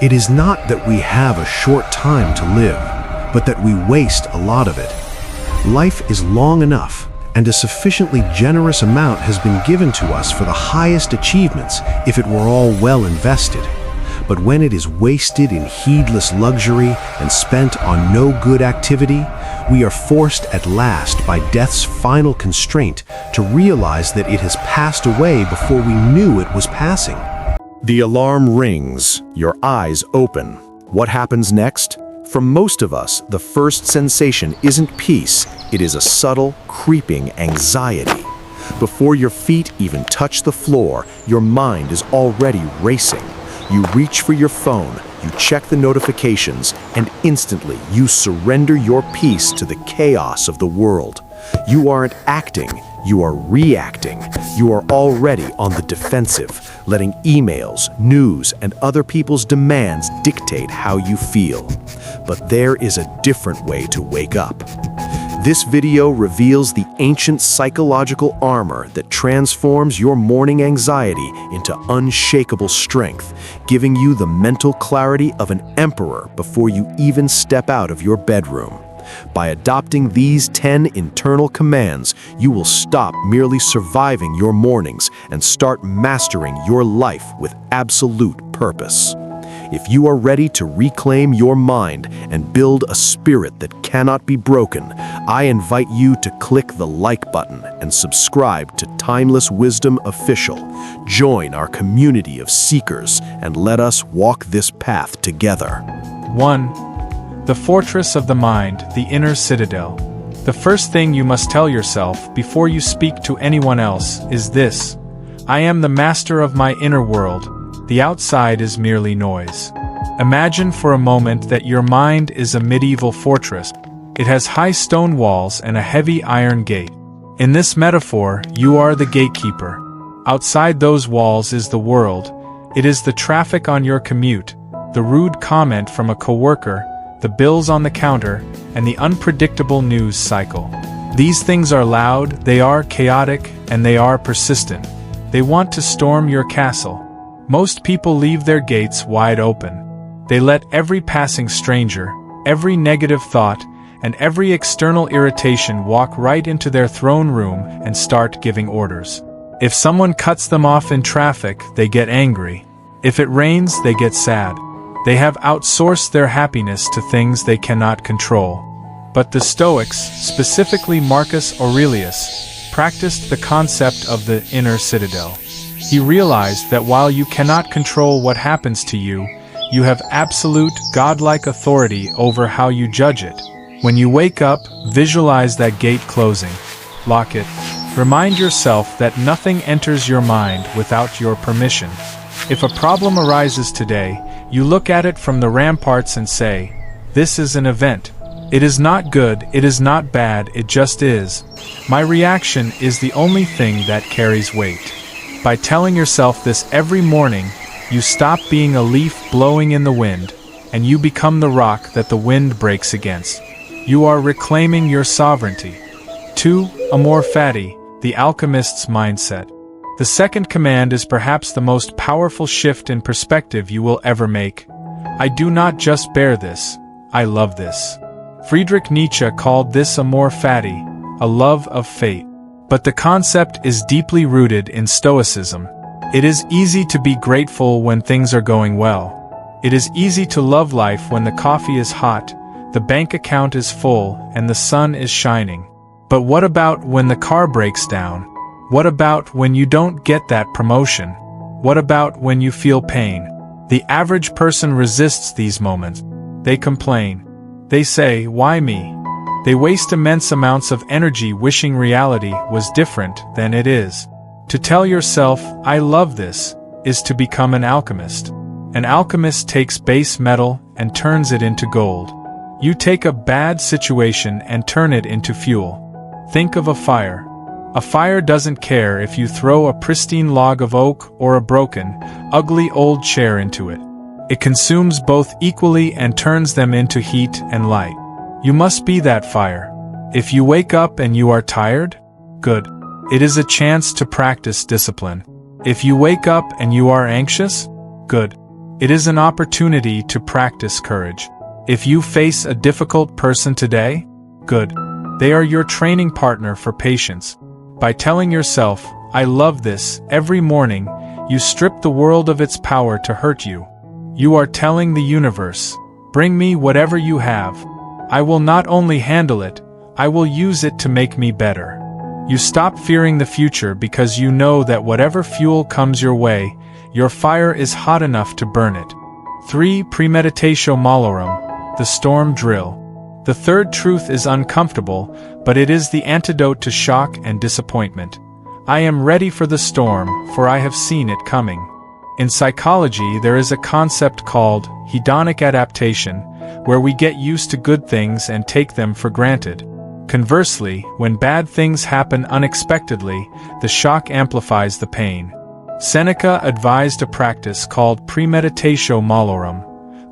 It is not that we have a short time to live, but that we waste a lot of it. Life is long enough, and a sufficiently generous amount has been given to us for the highest achievements if it were all well invested. But when it is wasted in heedless luxury and spent on no good activity, we are forced at last by death's final constraint to realize that it has passed away before we knew it was passing. The alarm rings, your eyes open. What happens next? For most of us, the first sensation isn't peace, it is a subtle, creeping anxiety. Before your feet even touch the floor, your mind is already racing. You reach for your phone, you check the notifications, and instantly you surrender your peace to the chaos of the world. You aren't acting, you are reacting. You are already on the defensive, letting emails, news, and other people's demands dictate how you feel. But there is a different way to wake up. This video reveals the ancient psychological armor that transforms your morning anxiety into unshakable strength, giving you the mental clarity of an emperor before you even step out of your bedroom. By adopting these 10 internal commands, you will stop merely surviving your mornings and start mastering your life with absolute purpose. If you are ready to reclaim your mind and build a spirit that cannot be broken, I invite you to click the like button and subscribe to Timeless Wisdom Official. Join our community of seekers and let us walk this path together. 1. The fortress of the mind, the inner citadel. The first thing you must tell yourself before you speak to anyone else is this: I am the master of my inner world. The outside is merely noise. Imagine for a moment that your mind is a medieval fortress. It has high stone walls and a heavy iron gate. In this metaphor, you are the gatekeeper. Outside those walls is the world. It is the traffic on your commute, the rude comment from a coworker, the bills on the counter, and the unpredictable news cycle. These things are loud, they are chaotic, and they are persistent. They want to storm your castle. Most people leave their gates wide open. They let every passing stranger, every negative thought, and every external irritation walk right into their throne room and start giving orders. If someone cuts them off in traffic, they get angry. If it rains, they get sad. They have outsourced their happiness to things they cannot control. But the Stoics, specifically Marcus Aurelius, practiced the concept of the inner citadel. He realized that while you cannot control what happens to you, you have absolute, godlike authority over how you judge it. When you wake up, visualize that gate closing. Lock it. Remind yourself that nothing enters your mind without your permission. If a problem arises today, you look at it from the ramparts and say, "This is an event. It is not good, it is not bad, it just is. My reaction is the only thing that carries weight." By telling yourself this every morning, you stop being a leaf blowing in the wind, and you become the rock that the wind breaks against. You are reclaiming your sovereignty. 2. Amor Fati, the alchemist's mindset. The second command is perhaps the most powerful shift in perspective you will ever make. I do not just bear this, I love this. Friedrich Nietzsche called this Amor Fati, a love of fate. But the concept is deeply rooted in Stoicism. It is easy to be grateful when things are going well. It is easy to love life when the coffee is hot, the bank account is full, and the sun is shining. But what about when the car breaks down? What about when you don't get that promotion? What about when you feel pain? The average person resists these moments. They complain. They say, "Why me?" They waste immense amounts of energy wishing reality was different than it is. To tell yourself, "I love this," is to become an alchemist. An alchemist takes base metal and turns it into gold. You take a bad situation and turn it into fuel. Think of a fire. A fire doesn't care if you throw a pristine log of oak or a broken, ugly old chair into it. It consumes both equally and turns them into heat and light. You must be that fire. If you wake up and you are tired, good. It is a chance to practice discipline. If you wake up and you are anxious, good. It is an opportunity to practice courage. If you face a difficult person today, good. They are your training partner for patience. By telling yourself, "I love this," every morning, you strip the world of its power to hurt you. You are telling the universe, "Bring me whatever you have. I will not only handle it, I will use it to make me better." You stop fearing the future because you know that whatever fuel comes your way, your fire is hot enough to burn it. 3. Premeditatio malorum, the storm drill. The third truth is uncomfortable, but it is the antidote to shock and disappointment. I am ready for the storm, for I have seen it coming. In psychology, there is a concept called hedonic adaptation, where we get used to good things and take them for granted. Conversely, when bad things happen unexpectedly, the shock amplifies the pain. Seneca advised a practice called premeditatio malorum,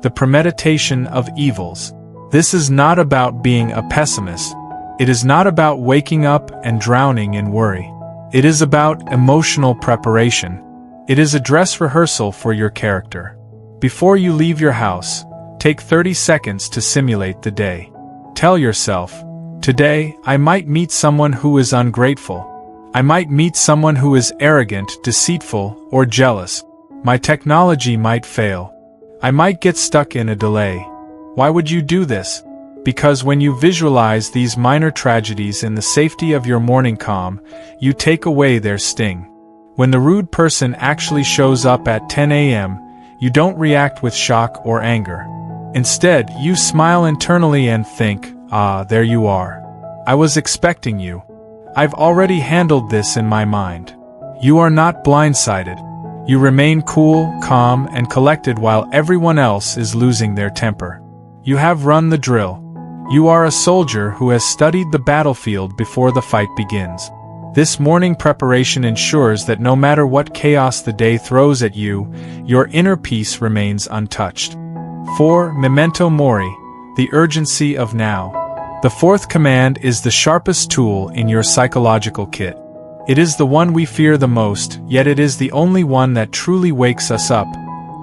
the premeditation of evils. This is not about being a pessimist. It is not about waking up and drowning in worry. It is about emotional preparation. It is a dress rehearsal for your character. Before you leave your house, take 30 seconds to simulate the day. Tell yourself, "Today, I might meet someone who is ungrateful. I might meet someone who is arrogant, deceitful, or jealous. My technology might fail. I might get stuck in a delay." Why would you do this? Because when you visualize these minor tragedies in the safety of your morning calm, you take away their sting. When the rude person actually shows up at 10 a.m., you don't react with shock or anger. Instead, you smile internally and think, "Ah, there you are. I was expecting you. I've already handled this in my mind." You are not blindsided. You remain cool, calm, and collected while everyone else is losing their temper. You have run the drill. You are a soldier who has studied the battlefield before the fight begins. This morning preparation ensures that no matter what chaos the day throws at you, your inner peace remains untouched. 4. Memento mori, the urgency of now. The fourth command is the sharpest tool in your psychological kit. It is the one we fear the most, yet it is the only one that truly wakes us up.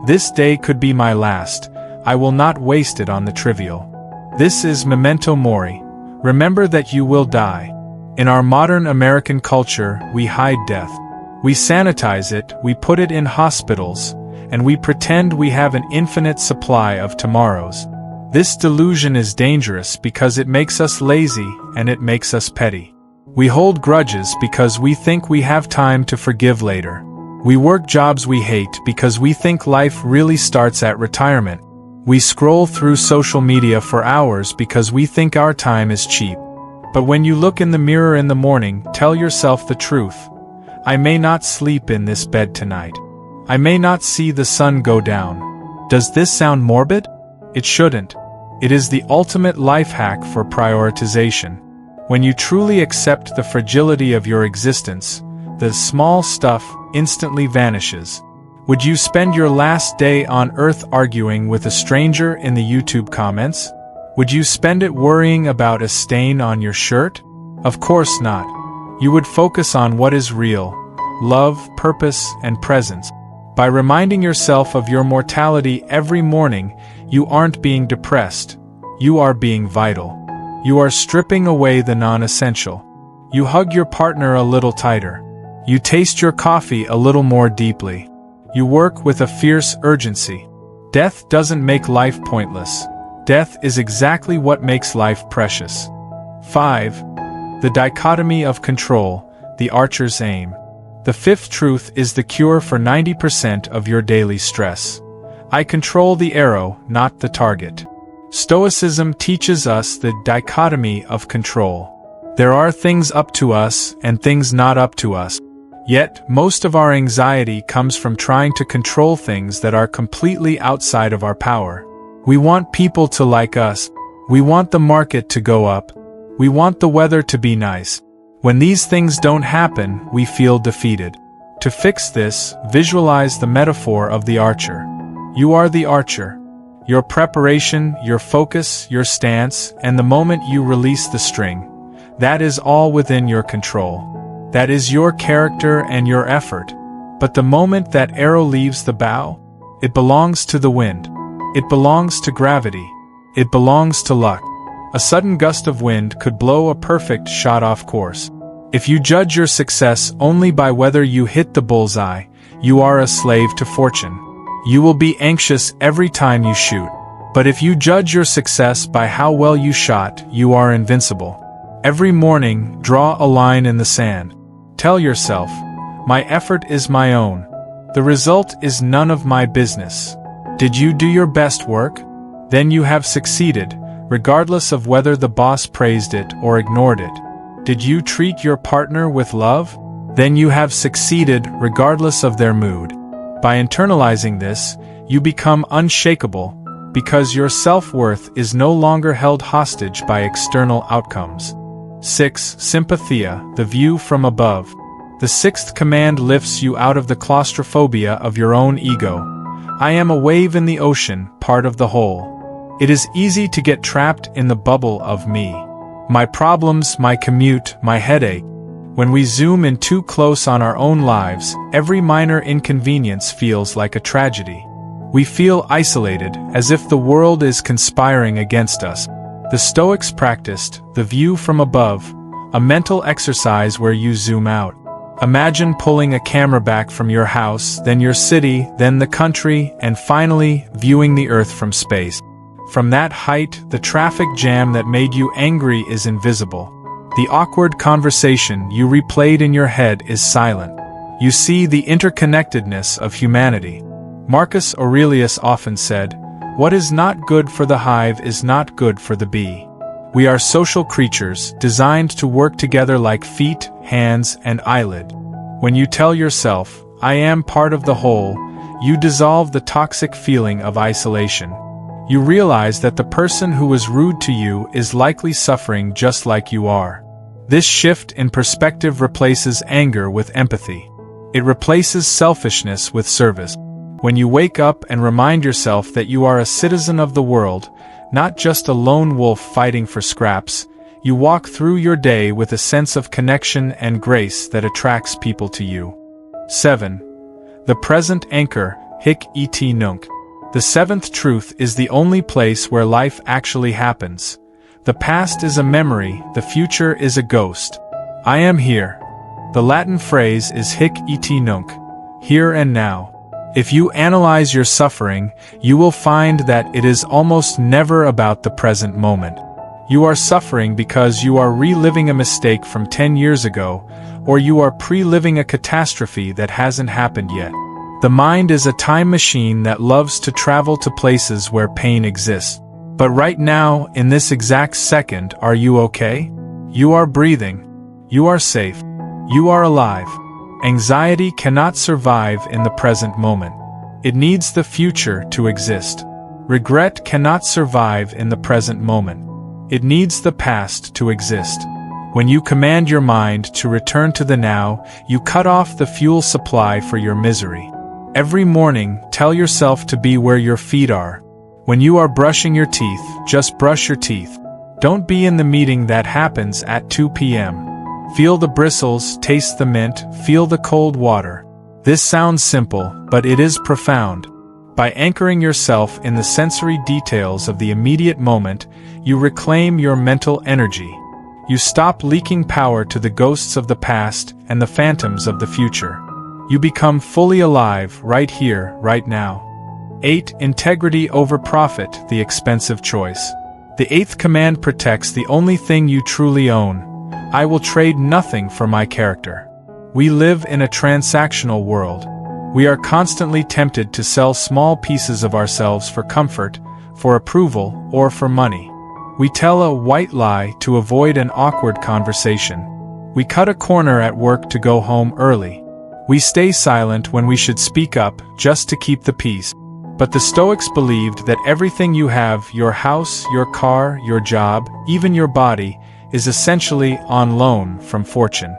This day could be my last. I will not waste it on the trivial. This is memento mori. Remember that you will die. In our modern American culture, we hide death. We sanitize it, we put it in hospitals, and we pretend we have an infinite supply of tomorrows. This delusion is dangerous because it makes us lazy and it makes us petty. We hold grudges because we think we have time to forgive later. We work jobs we hate because we think life really starts at retirement. We scroll through social media for hours because we think our time is cheap. But when you look in the mirror in the morning, tell yourself the truth. I may not sleep in this bed tonight. I may not see the sun go down. Does this sound morbid? It shouldn't. It is the ultimate life hack for prioritization. When you truly accept the fragility of your existence, the small stuff instantly vanishes. Would you spend your last day on Earth arguing with a stranger in the YouTube comments? Would you spend it worrying about a stain on your shirt? Of course not. You would focus on what is real: love, purpose, and presence. By reminding yourself of your mortality every morning, you aren't being depressed. You are being vital. You are stripping away the non-essential. You hug your partner a little tighter. You taste your coffee a little more deeply. You work with a fierce urgency. Death doesn't make life pointless. Death is exactly what makes life precious. 5. The dichotomy of control, the archer's aim. The fifth truth is the cure for 90% of your daily stress. I control the arrow, not the target. Stoicism teaches us the dichotomy of control. There are things up to us and things not up to us. Yet, most of our anxiety comes from trying to control things that are completely outside of our power. We want people to like us. We want the market to go up. We want the weather to be nice. When these things don't happen, we feel defeated. To fix this, visualize the metaphor of the archer. You are the archer. Your preparation, your focus, your stance, and the moment you release the string, that is all within your control. That is your character and your effort. But the moment that arrow leaves the bow, It belongs to the wind. It belongs to gravity. It belongs to luck. A sudden gust of wind could blow a perfect shot off course. If you judge your success only by whether you hit the bullseye, you are a slave to fortune. You will be anxious every time you shoot. But if you judge your success by how well you shot, you are invincible. Every morning, draw a line in the sand. Tell yourself, my effort is my own. The result is none of my business. Did you do your best work? Then you have succeeded, regardless of whether the boss praised it or ignored it. Did you treat your partner with love? Then you have succeeded, regardless of their mood. By internalizing this, you become unshakable, because your self-worth is no longer held hostage by external outcomes. 6. Sympathia, the view from above. The sixth command lifts you out of the claustrophobia of your own ego. I am a wave in the ocean, part of the whole. It is easy to get trapped in the bubble of me. My problems, my commute, my headache. When we zoom in too close on our own lives, every minor inconvenience feels like a tragedy. We feel isolated, as if the world is conspiring against us. The Stoics practiced the view from above, a mental exercise where you zoom out. Imagine pulling a camera back from your house, then your city, then the country, and finally, viewing the Earth from space. From that height, the traffic jam that made you angry is invisible. The awkward conversation you replayed in your head is silent. You see the interconnectedness of humanity. Marcus Aurelius often said, "What is not good for the hive is not good for the bee." We are social creatures, designed to work together like feet, hands, and eyelid. When you tell yourself, "I am part of the whole," you dissolve the toxic feeling of isolation. You realize that the person who was rude to you is likely suffering just like you are. This shift in perspective replaces anger with empathy. It replaces selfishness with service. When you wake up and remind yourself that you are a citizen of the world, not just a lone wolf fighting for scraps, you walk through your day with a sense of connection and grace that attracts people to you. 7. The present anchor, hic et nunc. The seventh truth is the only place where life actually happens. The past is a memory, the future is a ghost. I am here. The Latin phrase is hic et nunc, here and now. If you analyze your suffering, you will find that it is almost never about the present moment. You are suffering because you are reliving a mistake from 10 years ago, or you are pre-living a catastrophe that hasn't happened yet. The mind is a time machine that loves to travel to places where pain exists. But right now, in this exact second, are you okay? You are breathing. You are safe. You are alive. Anxiety cannot survive in the present moment. It needs the future to exist. Regret cannot survive in the present moment. It needs the past to exist. When you command your mind to return to the now, you cut off the fuel supply for your misery. Every morning, tell yourself to be where your feet are. When you are brushing your teeth, just brush your teeth. Don't be in the meeting that happens at 2 p.m. Feel the bristles, taste the mint, feel the cold water. This sounds simple, but it is profound. By anchoring yourself in the sensory details of the immediate moment, you reclaim your mental energy. You stop leaking power to the ghosts of the past and the phantoms of the future. You become fully alive right here, right now. 8. Integrity over profit, the expensive choice. The eighth command protects the only thing you truly own. I will trade nothing for my character. We live in a transactional world. We are constantly tempted to sell small pieces of ourselves for comfort, for approval, or for money. We tell a white lie to avoid an awkward conversation. We cut a corner at work to go home early. We stay silent when we should speak up just to keep the peace. But the Stoics believed that everything you have, your house, your car, your job, even your body, is essentially on loan from fortune.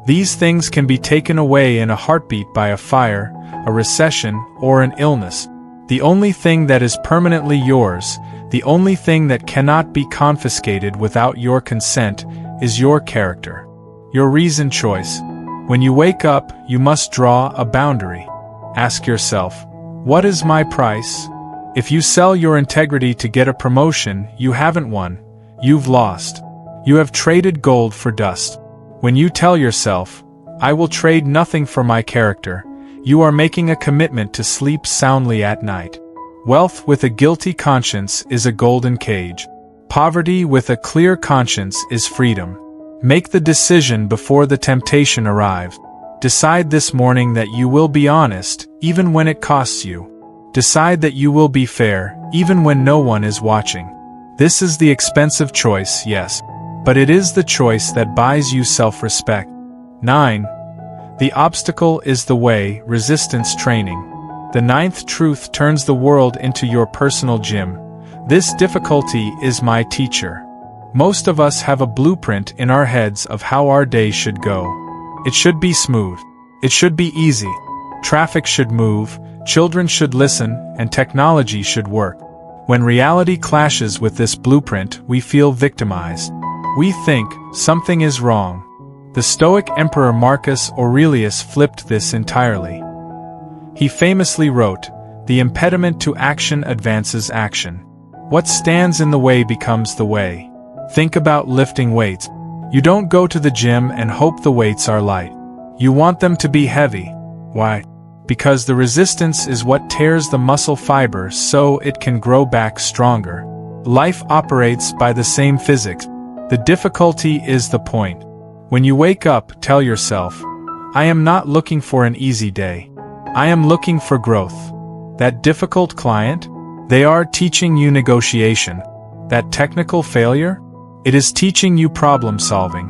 These things can be taken away in a heartbeat by a fire, a recession, or an illness. The only thing that is permanently yours, the only thing that cannot be confiscated without your consent, is your character. Your reasoned choice. When you wake up, you must draw a boundary. Ask yourself, What is my price? If you sell your integrity to get a promotion, you haven't won. You've lost. You have traded gold for dust. When you tell yourself, I will trade nothing for my character, you are making a commitment to sleep soundly at night. Wealth with a guilty conscience is a golden cage. Poverty with a clear conscience is freedom. Make the decision before the temptation arrives. Decide this morning that you will be honest, even when it costs you. Decide that you will be fair, even when no one is watching. This is the expensive choice, yes, but it is the choice that buys you self-respect. 9. The obstacle is the way, resistance training. The 9th truth turns the world into your personal gym. This difficulty is my teacher. Most of us have a blueprint in our heads of how our day should go. It should be smooth. It should be easy. Traffic should move, children should listen, and technology should work. When reality clashes with this blueprint, we feel victimized. We think something is wrong. The Stoic Emperor Marcus Aurelius flipped this entirely. He famously wrote, "The impediment to action advances action. What stands in the way becomes the way." Think about lifting weights. You don't go to the gym and hope the weights are light. You want them to be heavy. Why? Because the resistance is what tears the muscle fiber so it can grow back stronger. Life operates by the same physics. The difficulty is the point. When you wake up, tell yourself, I am not looking for an easy day. I am looking for growth. That difficult client? They are teaching you negotiation. That technical failure? It is teaching you problem solving.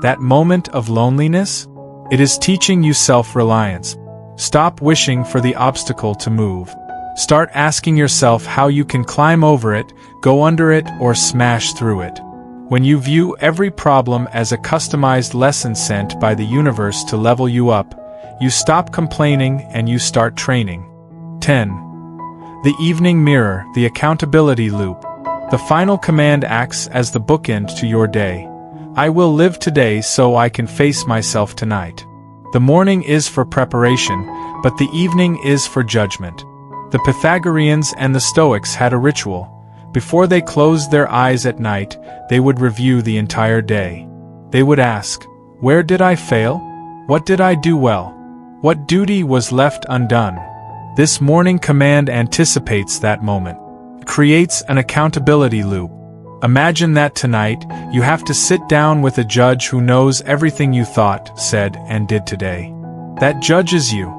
That moment of loneliness? It is teaching you self-reliance. Stop wishing for the obstacle to move. Start asking yourself how you can climb over it, go under it, or smash through it. When you view every problem as a customized lesson sent by the universe to level you up, you stop complaining and you start training. 10. The evening mirror, the accountability loop. The final command acts as the bookend to your day. I will live today so I can face myself tonight. The morning is for preparation, but the evening is for judgment. The Pythagoreans and the Stoics had a ritual. Before they closed their eyes at night, they would review the entire day. They would ask, where did I fail? What did I do well? What duty was left undone? This morning command anticipates that moment. It creates an accountability loop. Imagine that tonight, you have to sit down with a judge who knows everything you thought, said, and did today. That judge is you.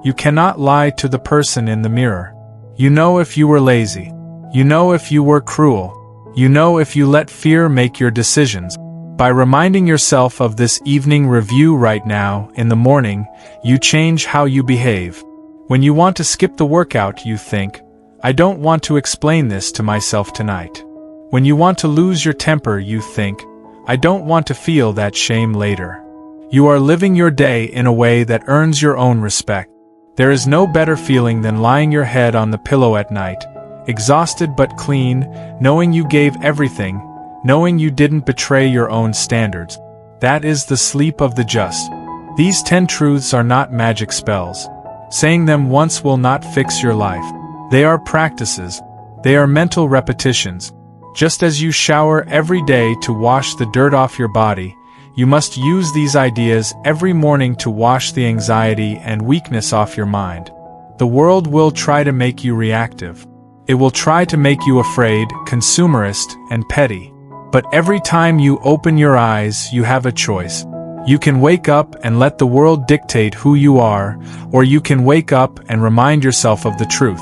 You cannot lie to the person in the mirror. You know if you were lazy. You know if you were cruel. You know if you let fear make your decisions. By reminding yourself of this evening review right now, in the morning, you change how you behave. When you want to skip the workout, you think, I don't want to explain this to myself tonight. When you want to lose your temper, you think, I don't want to feel that shame later. You are living your day in a way that earns your own respect. There is no better feeling than lying your head on the pillow at night, exhausted but clean, knowing you gave everything, knowing you didn't betray your own standards. That is the sleep of the just. These 10 truths are not magic spells. Saying them once will not fix your life. They are practices. They are mental repetitions. Just as you shower every day to wash the dirt off your body, you must use these ideas every morning to wash the anxiety and weakness off your mind. The world will try to make you reactive. It will try to make you afraid, consumerist, and petty. But every time you open your eyes, you have a choice. You can wake up and let the world dictate who you are, or you can wake up and remind yourself of the truth.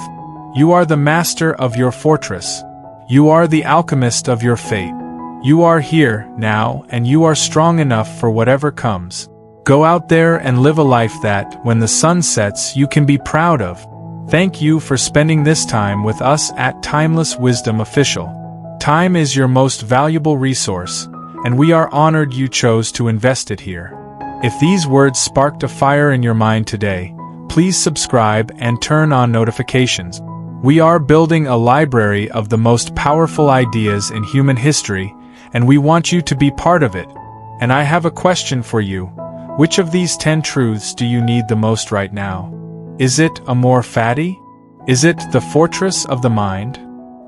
You are the master of your fortress. You are the alchemist of your fate. You are here, now, and you are strong enough for whatever comes. Go out there and live a life that, when the sun sets, you can be proud of. Thank you for spending this time with us at Timeless Wisdom Official. Time is your most valuable resource, and we are honored you chose to invest it here. If these words sparked a fire in your mind today, please subscribe and turn on notifications. We are building a library of the most powerful ideas in human history, and we want you to be part of it. And I have a question for you. Which of these 10 truths do you need the most right now? Is it Amor Fati? Is it the fortress of the mind?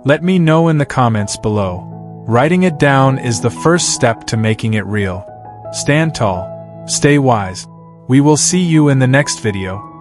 Let me know in the comments below. Writing it down is the first step to making it real. Stand tall. Stay wise. We will see you in the next video.